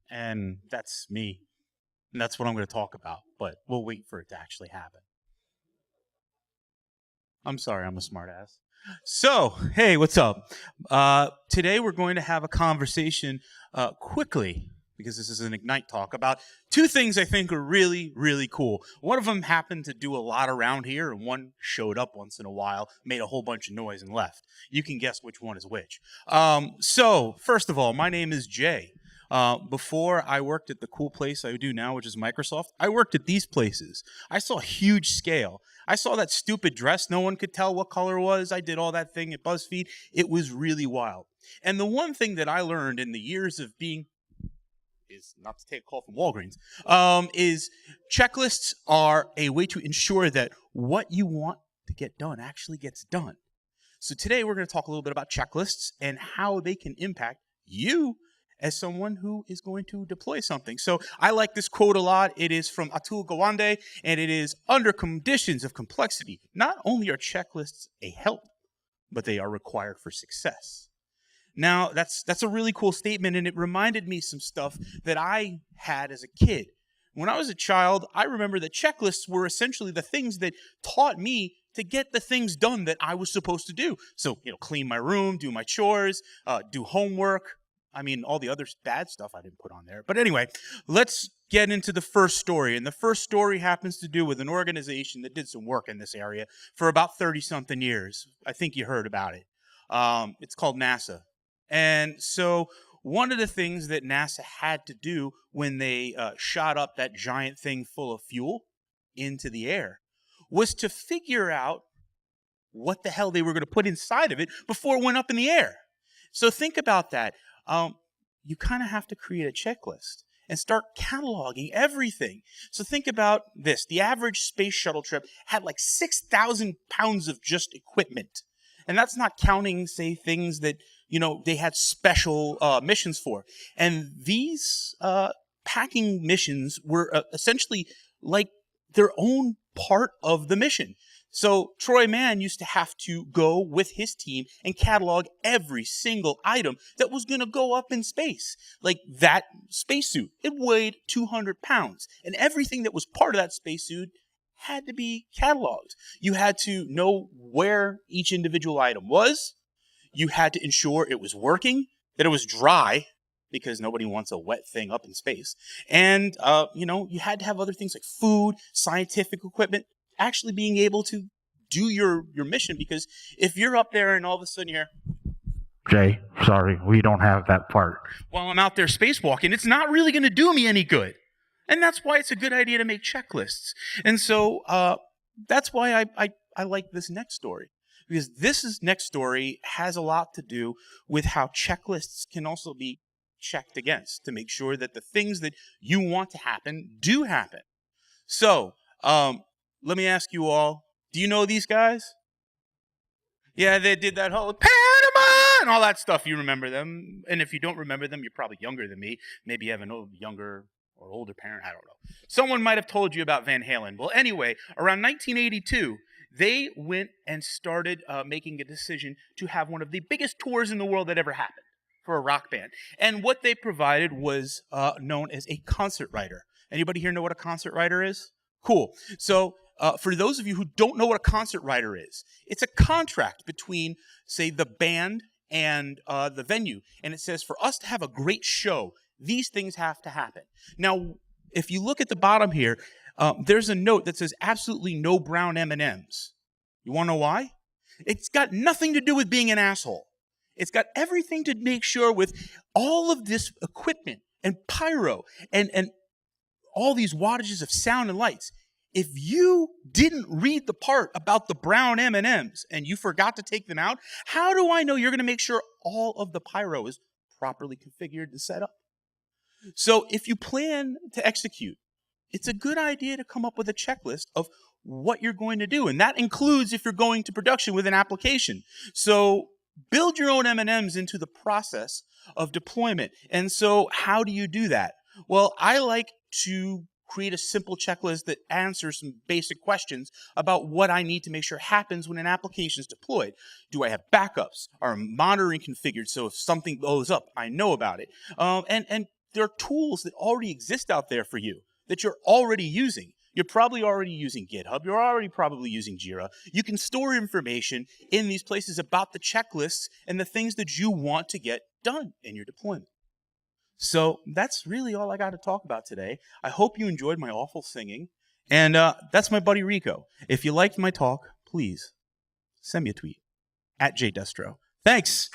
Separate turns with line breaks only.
And that's me. And that's what I'm going to talk about, but we'll wait for it to actually happen. I'm sorry, I'm a smartass. So, hey, what's up? Today we're going to have a conversation quickly, because this is an Ignite talk, about two things I think are really, really cool. One of them happened to do a lot around here, and one showed up once in a while, made a whole bunch of noise, and left. You can guess which one is which. So, first of all, my name is Jay. Before I worked at the cool place I do now, which is Microsoft, I worked at these places. I saw huge scale. I saw that stupid dress. No one could tell what color it was. I did all that thing at BuzzFeed. It was really wild. And the one thing that I learned in the years of being, is not to take a call from Walgreens, is checklists are a way to ensure that what you want to get done actually gets done. So today we're going to talk a little bit about checklists and how they can impact you as someone who is going to deploy something. So I like this quote a lot. It is from Atul Gawande, and it is, under conditions of complexity, not only are checklists a help, but they are required for success. Now, that's a really cool statement, and it reminded me some stuff that I had as a kid. When I was a child, I remember that checklists were essentially the things that taught me to get the things done that I was supposed to do. So, clean my room, do my chores, do homework. I mean, all the other bad stuff I didn't put on there. But anyway, let's get into the first story. And the first story happens to do with an organization that did some work in this area for about 30-something years. I think you heard about it. It's called NASA. And so one of the things that NASA had to do when they shot up that giant thing full of fuel into the air was to figure out what the hell they were going to put inside of it before it went up in the air. So think about that. You kind of have to create a checklist and start cataloging everything. So think about this. The average space shuttle trip had like 6,000 pounds of just equipment. And that's not counting, say, things that, they had special missions for. And these packing missions were essentially like their own part of the mission. So Troy Mann used to have to go with his team and catalog every single item that was going to go up in space. Like that spacesuit, it weighed 200 pounds. And everything that was part of that spacesuit had to be cataloged. You had to know where each individual item was. You had to ensure it was working, that it was dry, because nobody wants a wet thing up in space. And, you had to have other things like food, scientific equipment, actually being able to do your mission, because if you're up there and all of a sudden you're,
Jay, sorry, we don't have that part.
while I'm out there spacewalking, it's not really going to do me any good. And that's why it's a good idea to make checklists. And so that's why I like this next story, because next story has a lot to do with how checklists can also be checked against to make sure that the things that you want to happen do happen. So, let me ask you all, do you know these guys? Yeah, they did that whole Panama and all that stuff. You remember them. And if you don't remember them, you're probably younger than me. Maybe you have an younger or older parent. I don't know. Someone might have told you about Van Halen. Well, anyway, around 1982, they went and started making a decision to have one of the biggest tours in the world that ever happened for a rock band. And what they provided was known as a concert writer. Anybody here know what a concert writer is? Cool. So for those of you who don't know what a concert writer is, it's a contract between, say, the band and the venue. And it says, for us to have a great show, these things have to happen. Now, if you look at the bottom here, there's a note that says absolutely no brown M&Ms. You want to know why? It's got nothing to do with being an asshole. It's got everything to make sure with all of this equipment and pyro and all these wattages of sound and lights. If you didn't read the part about the brown M&Ms and you forgot to take them out, how do I know you're going to make sure all of the pyro is properly configured and set up? So if you plan to execute, it's a good idea to come up with a checklist of what you're going to do. And that includes if you're going to production with an application. So build your own M&Ms into the process of deployment. And so how do you do that? Well, I like to create a simple checklist that answers some basic questions about what I need to make sure happens when an application is deployed. Do I have backups? Are monitoring configured so if something blows up, I know about it? And there are tools that already exist out there for you that you're already using. You're probably already using GitHub. You're already probably using Jira. You can store information in these places about the checklists and the things that you want to get done in your deployment. So that's really all I got to talk about today. I hope you enjoyed my awful singing. And that's my buddy Rico. If you liked my talk, please send me a tweet @JDestro. Thanks.